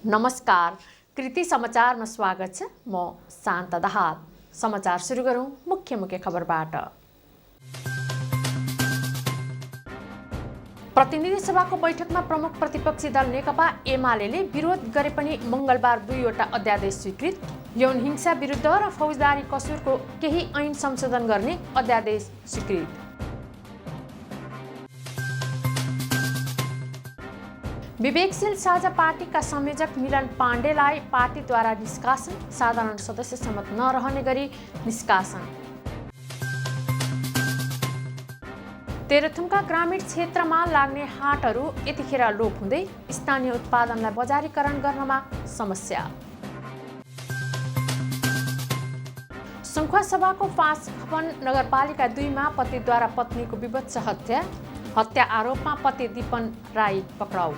नमस्कार, कृति समाचारमा स्वागत छ। म शान्त दाहाल। समाचार सुरु गरौँ मुख्य खबरबाट। प्रतिनिधि सभाको बैठकमा प्रमुख प्रतिपक्षी दल नेकपा एमालेले विरोध गरे पनि मंगलबार 2वटा अध्यादेश स्वीकृत। यौन हिंसा विरुद्ध र फौजदारी कसुरको केही ऐन संशोधन गर्ने अध्यादेश स्वीकृत। विवेकशील साझा पार्टीका संयोजक मिलन पाण्डेलाई पार्टीद्वारा निष्कासन, साधारण सदस्य सम्मत नरहने गरी निष्कासन। तेह्रथुमका ग्रामीण क्षेत्रमा लाग्ने हाटहरू यतिखेर लोप हुँदै स्थानीय उत्पादनलाई बजारीकरण गर्नमा समस्या। सङ्खुवासभाको 5 खपन नगरपालिका 2 मा पतिद्वारा पत्नीको विभत्स हत्या आरोपमा पति दीपन राई पक्राउ।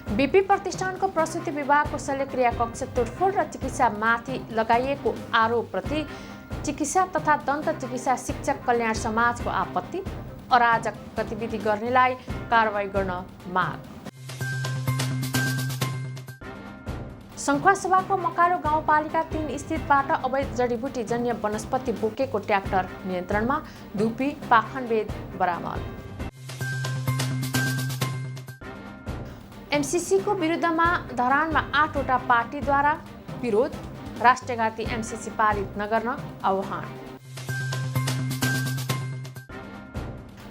बीपी प्रतिष्ठानको प्रसूति विभागको शल्यक्रिया कक्ष तोडफोड र चिकित्सामाथि लगाइएको आरोपप्रति चिकित्सा तथा दन्त चिकित्सा शिक्षक कल्याण समाजको आपत्ति। अराजक गतिविधि गर्नेलाई कारबाही गर्न माग। सङ्खुवासभाको मकालो गाउँपालिका 3 स्थितबाट अवैध जडीबुटी जन्य वनस्पति बोकेको ट्र्याक्टर नियन्त्रणमा, धुपी पाखनबेद बरामद। एमसीसीको विरुद्धमा धरानमा 8वटा पार्टीद्वारा विरोध, राष्ट्रघाती एमसीसी पारित नगर्न आह्वान।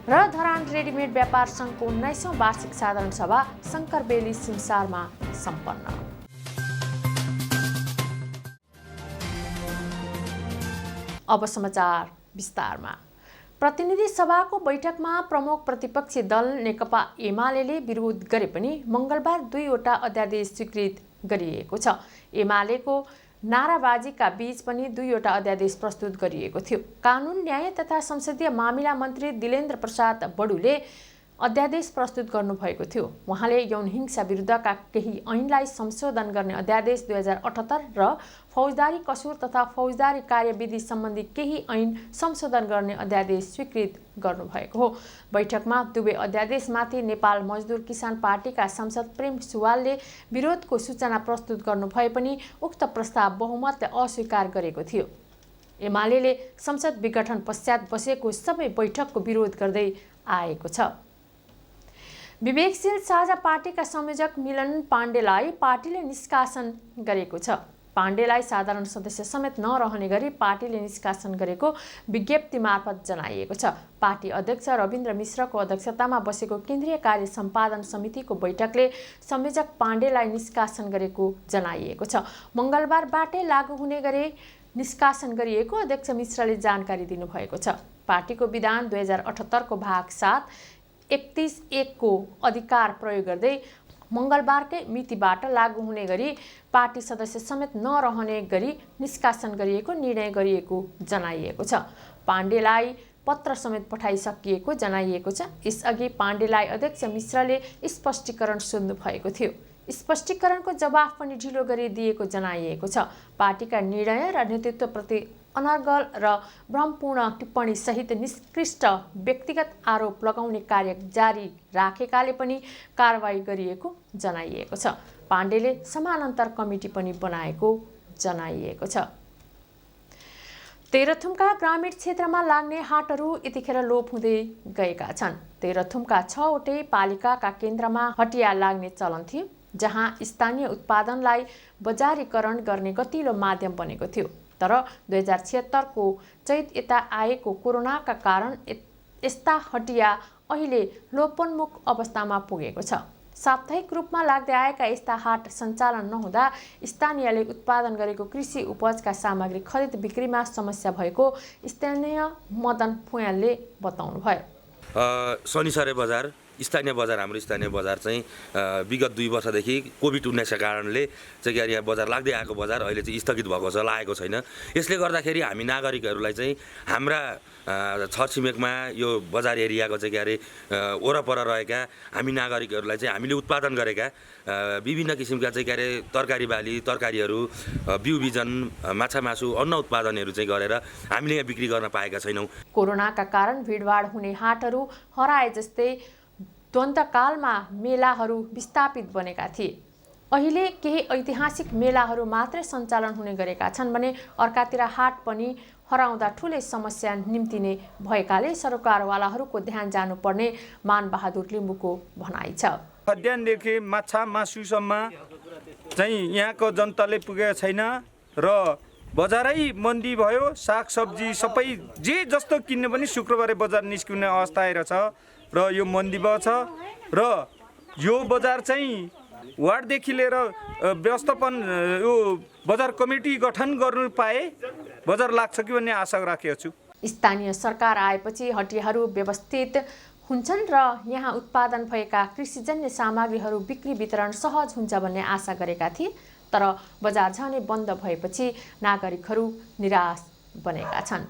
र धरान रेडिमेड व्यापार सङ्घको 19औं वार्षिक साधारण सभा शङ्करबेली सिमसारमा सम्पन्न। अब समाचार विस्तारमा। प्रतिनिधि सभाको बैठकमा प्रमुख प्रतिपक्षी दल नेकपा एमालेले विरोध गरे पनि मंगलबार 2वटा अध्यादेश स्वीकृत गरिएको छ। एमालेको नाराबाजीका बीच पनि 2वटा अध्यादेश प्रस्तुत गरिएको थियो। कानुन, न्याय तथा संसदीय मामिला मन्त्री दिलेन्द्र प्रसाद बडुले अध्यादेश प्रस्तुत गर्नुभएको थियो। उहाँले यौन हिंसा विरुद्धका केही ऐनलाई संशोधन गर्ने अध्यादेश 2078 र फौजदारी कसुर तथा फौजदारी कार्यविधि सम्बन्धी केही ऐन संशोधन गर्ने अध्यादेश स्वीकृत गर्नुभएको हो। बैठकमा दुवै अध्यादेशमाथि नेपाल मजदुर किसान पार्टीका सांसद प्रेम सुवालले विरोधको सूचना प्रस्तुत गर्नुभए पनि उक्त प्रस्ताव बहुमतले अस्वीकार गरेको थियो। एमालेले संसद विघटन पश्चात बसेको सबै बैठकको विरोध गर्दै आएको छ। विवेकशील साझा पार्टीका संयोजक मिलन पाण्डेलाई पार्टीले निष्कासन गरेको छ। पाण्डेलाई साधारण सदस्य समेत नरहने गरी पार्टीले निष्कासन गरेको विज्ञप्ति मार्फत जनाइएको छ। पार्टी अध्यक्ष रविन्द्र मिश्रको अध्यक्षतामा बसेको केन्द्रीय कार्य सम्पादन समितिको बैठकले संयोजक पाण्डेलाई निष्कासन गरेको जनाइएको छ। मंगलबारबाटै लागू हुने गरी निष्कासन गरिएको अध्यक्ष मिश्रले जानकारी दिनुभएको छ। पार्टीको विधान 2078 को भाग 7 31(1) को अधिकार प्रयोग गर्दै मंगलबारकै मितिबाट लागू हुने गरी पार्टी सदस्य समेत नरहने गरी निष्कासन गरिएको निर्णय गरिएको जनाइएको छ। पाण्डेलाई पत्र समेत पठाइसकिएको जनाइएको छ। यसअघि पाण्डेलाई अध्यक्ष मिश्रले स्पष्टीकरण सोध्नु भएको थियो। स्पष्टीकरणको जवाफ पनि ढिलो गरिदिएको जनाइएको छ। पार्टीका निर्णय र नेतृत्वप्रति अनर्गल र भ्रमपूर्ण टिप्पणी सहित निष्कृष्ट व्यक्तिगत आरोप लगाउने कार्य जारी राखेकाले पनि कारबाही गरिएको जनाइएको छ। पाण्डेले समानान्तर कमिटी पनि बनाएको जनाइएको छ। तेह्रथुमका ग्रामीण क्षेत्रमा लाग्ने हाटहरू यतिखेर लोप हुँदै गएका छन्। तेह्रथुमका 6वटै पालिकाका केन्द्रमा हटिया लाग्ने चलन थियो, जहाँ स्थानीय उत्पादनलाई बजारीकरण गर्ने गतिलो माध्यम बनेको थियो। तर 2076 को चैत यता आएको कोरोनाका कारण यस्ता हटिया अहिले लोपोन्मुख अवस्थामा पुगेको छ। साप्ताहिक रूपमा लाग्दै आएका यस्ता हाट सञ्चालन नहुँदा स्थानीयले उत्पादन गरेको कृषि उपजका सामग्री खरिद बिक्रीमा समस्या भएको स्थानीय मदन फुयालले बताउनुभयो। शनिसरे बजार स्थानीय बजार, हाम्रो स्थानीय बजार चाहिँ विगत 2 वर्षदेखि कोभिड-19 का कारणले चाहिँ यहाँ बजार लाग्दै आएको बजार अहिले चाहिँ स्थगित भएको छ, लागेको छैन। यसले गर्दाखेरि हामी नागरिकहरूलाई चाहिँ हाम्रा छरछिमेकमा यो बजार एरियाको चाहिँ के अरे वरपर रहेका हामी नागरिकहरूलाई चाहिँ हामीले उत्पादन गरेका विभिन्न किसिमका चाहिँ के अरे तरकारी बाली, तरकारीहरू, बिउ बिजन, माछा मासु, अन्न उत्पादनहरू चाहिँ गरेर हामीले यहाँ बिक्री गर्न पाएका छैनौँ। कोरोनाका कारण भिडभाड हुने हाटहरू हराए जस्तै द्वन्द्वकालमा मेलाहरू विस्थापित बनेका थिए। अहिले केही ऐतिहासिक मेलाहरू मात्रै सञ्चालन हुने गरेका छन् भने अर्कातिर हाट पनि हराउँदा ठुलै समस्या निम्तिने भएकाले सरकारवालाहरूको ध्यान जानुपर्ने मानबहादुर लिम्बूको भनाइ छ। खाद्यान्नदेखि माछा मासुसम्म चाहिँ यहाँको जनताले पुगेको छैन र बजारै मन्दी भयो। सागसब्जी सबै जे जस्तो किन्ने पनि शुक्रबारे बजार निस्किने अवस्था आइरहेछ र यो मन्दी भयो छ र यो बजार चाहिँ वार्डदेखि लिएर व्यवस्थापन यो बजार कमिटी गठन गर्नु पाए बजार लाग्छ कि भन्ने आशा राखेको छु। स्थानीय सरकार आएपछि हटियाहरू व्यवस्थित हुन्छन् र यहाँ उत्पादन भएका कृषिजन्य सामग्रीहरू बिक्री वितरण सहज हुन्छ भन्ने आशा गरेका थिए। तर बजार झनै बन्द भएपछि नागरिकहरू निराश बनेका छन्।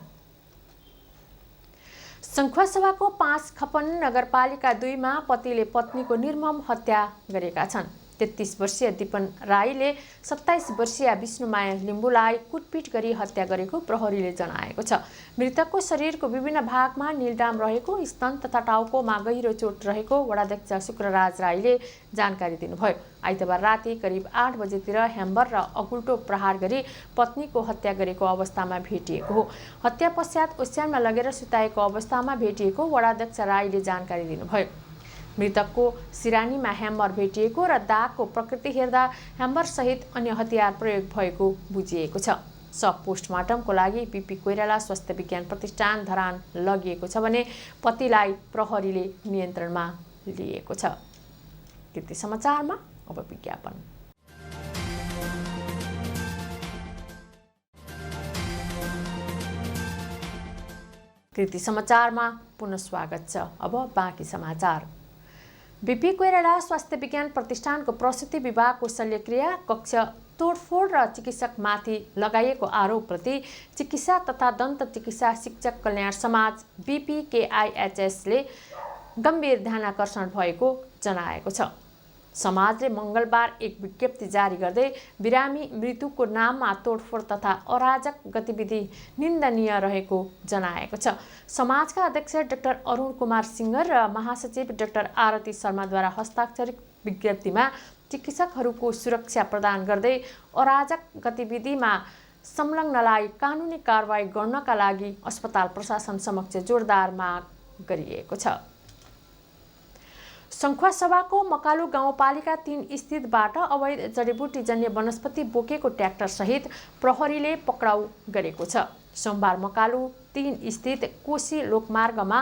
सङ्खुवासभाको 5 खपन नगरपालिका 2 मा पतिले पत्नीको निर्मम हत्या गरेका छन्। 33 वर्षीय दिपन राईले 27 वर्षीय विष्णुमाया लिम्बूलाई कुटपिट गरी हत्या गरेको प्रहरीले जनाएको छ। मृतकको शरीरको विभिन्न भागमा निलडाम रहेको, स्तन तथा टाउकोमा गहिरो चोट रहेको वडाध्यक्ष शुक्रराज राईले जानकारी दिनुभयो। आइतबार राति करिब 8 बजेतिर ह्याम्बर र अगुल्टो प्रहार गरी पत्नीको हत्या गरेको अवस्थामा भेटिएको हो। हत्या पश्चात ओछ्यानमा लगेर सुताएको अवस्थामा भेटिएको वडाध्यक्ष राईले जानकारी दिनुभयो। मृतकको सिरानीमा ह्याम्बर भेटिएको र दागको प्रकृति हेर्दा ह्याम्बरसहित अन्य हतियार प्रयोग भएको बुझिएको छ। सब पोस्टमार्टमको लागि बिपी कोइराला स्वास्थ्य विज्ञान प्रतिष्ठान धरान लगिएको छ भने पतिलाई प्रहरीले नियन्त्रणमा लिएको छ। कृति समाचारमा अब विज्ञापन। कृति समाचारमा पुनः स्वागत छ। अब बाँकी समाचार। बिपी कोइराला स्वास्थ्य विज्ञान प्रतिष्ठानको प्रसुति विभागको शल्यक्रिया कक्ष तोडफोड र चिकित्सकमाथि लगाइएको आरोपप्रति चिकित्सा तथा दन्त चिकित्सा शिक्षक कल्याण समाज BPKIHSले गम्भीर ध्यानाकर्षण भएको जनाएको छ। समाजले मङ्गलबार एक विज्ञप्ति जारी गर्दै बिरामी मृत्युको नाममा तोडफोड तथा अराजक गतिविधि निन्दनीय रहेको जनाएको छ। समाजका अध्यक्ष डाक्टर अरुण कुमार सिंह र महासचिव डाक्टर आरती शर्माद्वारा हस्ताक्षरित विज्ञप्तिमा चिकित्सकहरूको सुरक्षा प्रदान गर्दै अराजक गतिविधिमा संलग्नलाई कानुनी कारबाही गर्नका लागि अस्पताल प्रशासन समक्ष जोरदार माग गरिएको छ। सङ्खुवासभाको मकालु गाउँपालिका 3 स्थितबाट अवैध जडीबुटीजन्य वनस्पति बोकेको ट्र्याक्टरसहित प्रहरीले पक्राउ गरेको छ। सोमबार मकालु 3 स्थित कोशी लोकमार्गमा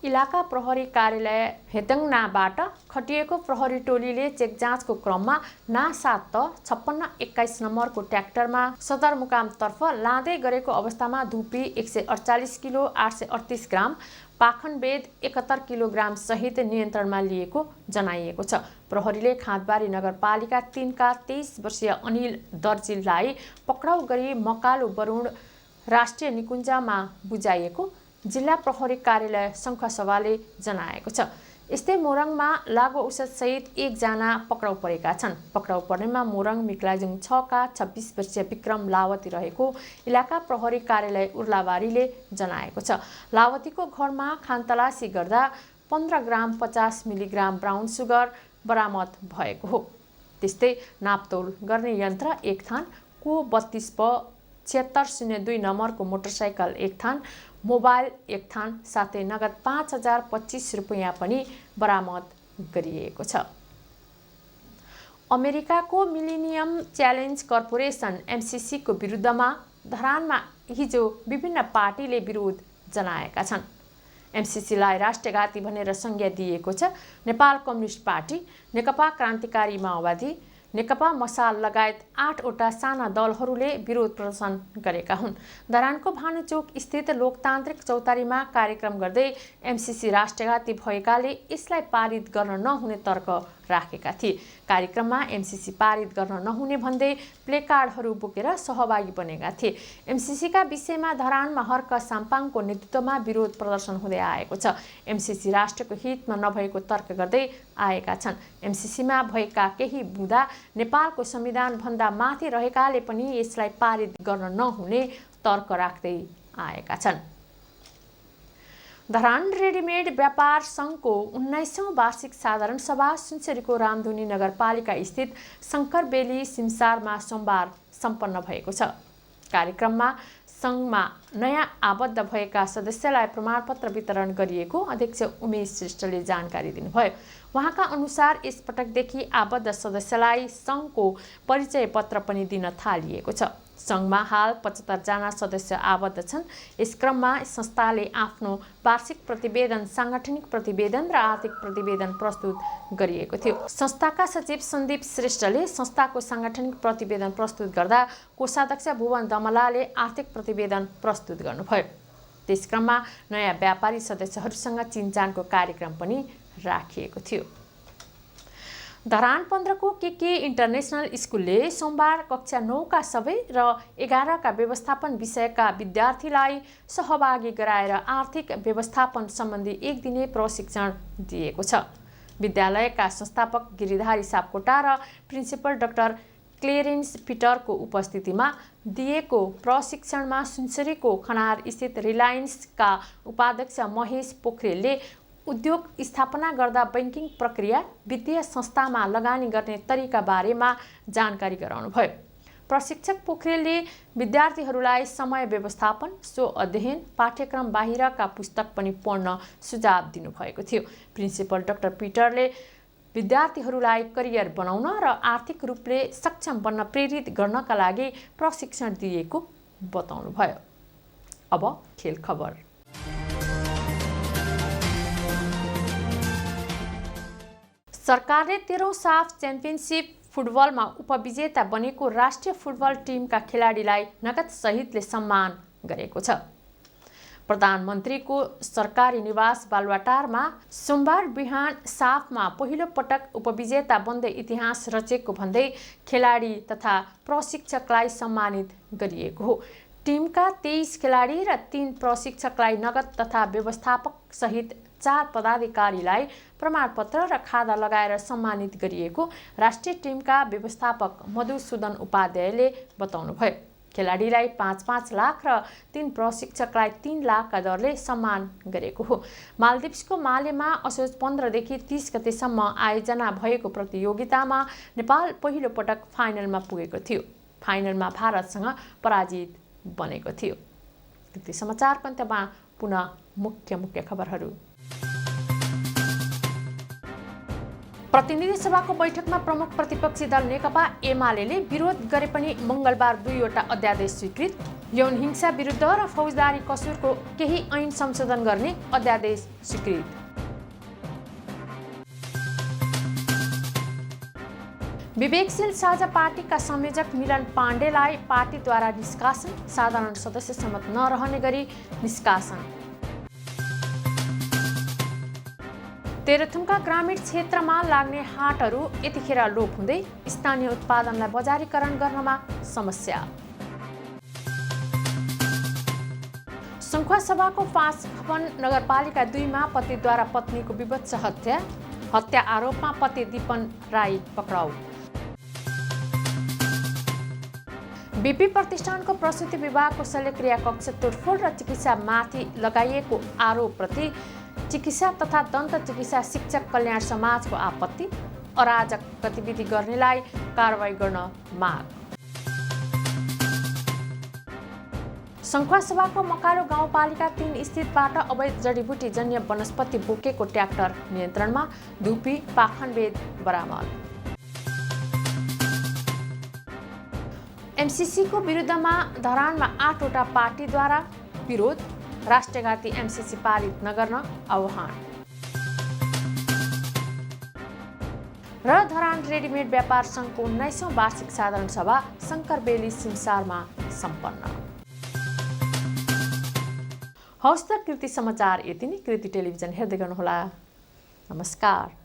इलाका प्रहरी कार्यालय हेदङनाबाट खटिएको प्रहरी टोलीले चेक जाँचको क्रममा ना7 5621 नम्बरको ट्र्याक्टरमा सदरमुकामतर्फ लाँदै गरेको अवस्थामा धुपी 148 किलो 838 ग्राम, पाखनबेद 71 किलोग्राम सहित नियन्त्रणमा लिएको जनाइएको छ। प्रहरीले खाँदबारी नगरपालिका 3 का 23 वर्षीय अनिल दर्जीलाई पक्राउ गरी मकालु बरुण राष्ट्रिय निकुञ्जमा बुझाइएको जिल्ला प्रहरी कार्यालय सङ्खुवासभाले जनाएको छ। यस्तै मोरङमा लागु औषधसहित 1 जना पक्राउ परेका छन्। पक्राउ पर्नेमा मोरङ मिक्लाजुङ 6 का 26 वर्षीय विक्रम लावती रहेको इलाका प्रहरी कार्यालय उर्लाबारीले जनाएको छ। लावतीको घरमा खानतलासी गर्दा 15 ग्राम 50 मिलिग्राम ब्राउन सुगर बरामद भएको हो। त्यस्तै नापतोल गर्ने यन्त्र 1 थान, को 32 प 7602 नम्बरको मोटरसाइकल 1 थान, मोबाइल 1 थान साथै नगद 5025 रुपैयाँ पनि बरामद गरिएको छ। अमेरिकाको मिलेनियम च्यालेन्ज कर्पोरेसन MCC को विरुद्धमा धरानमा हिजो विभिन्न पार्टीले विरोध जनाएका छन्। MCCलाई राष्ट्रघाती भनेर संज्ञा दिएको छ। नेपाल कम्युनिस्ट पार्टी, नेकपा क्रान्तिकारी माओवादी, नेकपा मसाल लगायत 8 वटा साना दलहरूले विरोध प्रदर्शन गरेका हुन्। धरानको भानुचोक स्थित लोकतान्त्रिक चौतारीमा कार्यक्रम गर्दै MCC राष्ट्रघाती भएकाले यसलाई पारित गर्न नहुने तर्क राखेका थिए। कार्यक्रममा MCC पारित गर्न नहुने भन्दै प्लेकार्डहरू बोकेर सहभागी बनेका थिए। MCC का विषयमा धरानमा हर्क साम्पाङको नेतृत्वमा विरोध प्रदर्शन हुँदै आएको छ। MCC राष्ट्रको हितमा नभएको तर्क गर्दै आएका छन्। MCC मा भएका केही बुँदा नेपालको संविधान भन्दा माथि रहेकाले पनि यसलाई पारित गर्न नहुने तर्क राख्दै आएका छन्। धरान रेडिमेड व्यापार सङ्घको 19औं वार्षिक साधारण सभा सुनसरीको रामधुनी नगरपालिका स्थित शङ्कर बेली सिमसारमा सोमबार सम्पन्न भएको छ। कार्यक्रममा सङ्घमा नयाँ आबद्ध भएका सदस्यलाई प्रमाणपत्र वितरण गरिएको अध्यक्ष उमेश श्रेष्ठले जानकारी दिनुभयो। उहाँका अनुसार यसपटकदेखि आबद्ध सदस्यलाई सङ्घको परिचय पत्र पनि दिन थालिएको छ। सङ्घमा हाल 75 जना सदस्य आबद्ध छन्। यस क्रममा संस्थाले आफ्नो वार्षिक प्रतिवेदन, सांगठनिक प्रतिवेदन र आर्थिक प्रतिवेदन प्रस्तुत गरिएको थियो। संस्थाका सचिव सन्दीप श्रेष्ठले संस्थाको सांगठनिक प्रतिवेदन प्रस्तुत गर्दा कोषाध्यक्ष भुवन दमलाले आर्थिक प्रतिवेदन प्रस्तुत गर्नुभयो। त्यस क्रममा नयाँ व्यापारी सदस्यहरूसँग चिनचानको कार्यक्रम पनि राखिएको थियो। धरान 15 को के इन्टरनेसनल स्कुलले सोमबार कक्षा 9 का सबै र 11 का व्यवस्थापन विषयका विद्यार्थीलाई सहभागी गराएर आर्थिक व्यवस्थापन सम्बन्धी एक दिने प्रशिक्षण दिएको छ। विद्यालयका संस्थापक गिरिधारी सापकोटा र प्रिन्सिपल डाक्टर क्लेरेन्स पिटरको उपस्थितिमा दिएको प्रशिक्षणमा सुनसरीको खनार स्थित रिलायन्सका उपाध्यक्ष महेश पोखरेलले उद्योग स्थापना गर्दा बैंकिङ प्रक्रिया, वित्तीय संस्थामा लगानी गर्ने तरिका बारेमा जानकारी गराउनुभयो। प्रशिक्षक पोखरेलले विद्यार्थीहरूलाई समय व्यवस्थापन, स्व अध्ययन, पाठ्यक्रम बाहिरका पुस्तक पनि पढ्न सुझाव दिनुभएको थियो। प्रिन्सिपल डाक्टर पिटरले विद्यार्थीहरूलाई करियर बनाउन र आर्थिक रूपले सक्षम बन्न प्रेरित गर्नका लागि प्रशिक्षण दिएको बताउनुभयो। अब खेल खबर। सरकारले 13औं साफ च्याम्पियनसिप फुटबलमा उपविजेता बनेको राष्ट्रिय फुटबल टिमका खेलाडीलाई नगद सहितले सम्मान गरेको छ। प्रधानमन्त्रीको सरकारी निवास बालुवाटारमा सोमबार बिहान साफमा पहिलो पटक उपविजेता बन्दै इतिहास रचेको भन्दै खेलाडी तथा प्रशिक्षकलाई सम्मानित गरिएको हो। टिमका 23 खेलाडी र 3 प्रशिक्षकलाई नगद तथा व्यवस्थापक सहित 4 पदाधिकारीलाई प्रमाणपत्र र खादा लगाएर सम्मानित गरिएको राष्ट्रिय टिमका व्यवस्थापक मधुसूदन उपाध्यायले बताउनुभयो। खेलाडीलाई 5-5 लाख र 3 प्रशिक्षकलाई 3 लाखका दरले सम्मान गरेको हो। मालदिप्सको मालेमा असोज 15 देखि 30 गतेसम्म आयोजना भएको प्रतियोगितामा नेपाल पहिलो पटक फाइनलमा पुगेको थियो। फाइनलमा भारतसँग पराजित बनेको थियो। कृति समाचारको अन्त्यमा पुनः मुख्य खबरहरू। प्रतिनिधि सभाको बैठकमा प्रमुख प्रतिपक्षी दल नेकपा एमाले विरोध गरे पनि मंगलबार 2वटा अध्यादेश स्वीकृत। यौन हिंसा विरुद्ध र फौजदारी कसुरको केही ऐन संशोधन गर्ने अध्यादेश स्वीकृत। विवेकशील साझा पार्टीका संयोजक मिलन पाण्डेलाई पार्टीद्वारा निष्कासन, साधारण सदस्य समेत नरहने गरी निष्कासन। तेह्रथुमका ग्रामीण क्षेत्रमा लाग्ने हाटहरू यतिखेर लोप हुँदै स्थानीय उत्पादनलाई बजारीकरण गर्नमा समस्या। सङ्खुवासभाको 5 खपन नगरपालिका 2 मा पतिद्वारा पत्नीको विभत्स हत्या आरोपमा पति दीपन राई पक्राउ। बीपी प्रतिष्ठानको प्रसुति विभागको शल्यक्रिया कक्ष तोडफोड र चिकित्सामाथि लगाइएको आरोपप्रति चिकित्सा तथा दन्त चिकित्सा शिक्षक कल्याण समाजको आपत्ति। अराजक गतिविधि गर्नेलाई कारवाही गर्न माग। सङ्खुवासभाको मकारो गाउँपालिका 3 स्थितबाट अवैध जडीबुटी जन्य वनस्पति बोकेको ट्र्याक्टर नियन्त्रणमा, धुपी पाखनबेद बरामद। एमसीसीको विरुद्धमा धरानमा 8वटा पार्टीद्वारा विरोध, राष्ट्रघाती एमसीसी पारित नगर्न आह्वान। र धरान रेडिमेड व्यापार सङ्घको 19औं वार्षिक साधारण सभा शङ्कर बेली सिमसारमा सम्पन्न। हवस् त कृति समाचार यति नै। कृति टेलिभिजन हेर्दै गर्नुहोला। नमस्कार।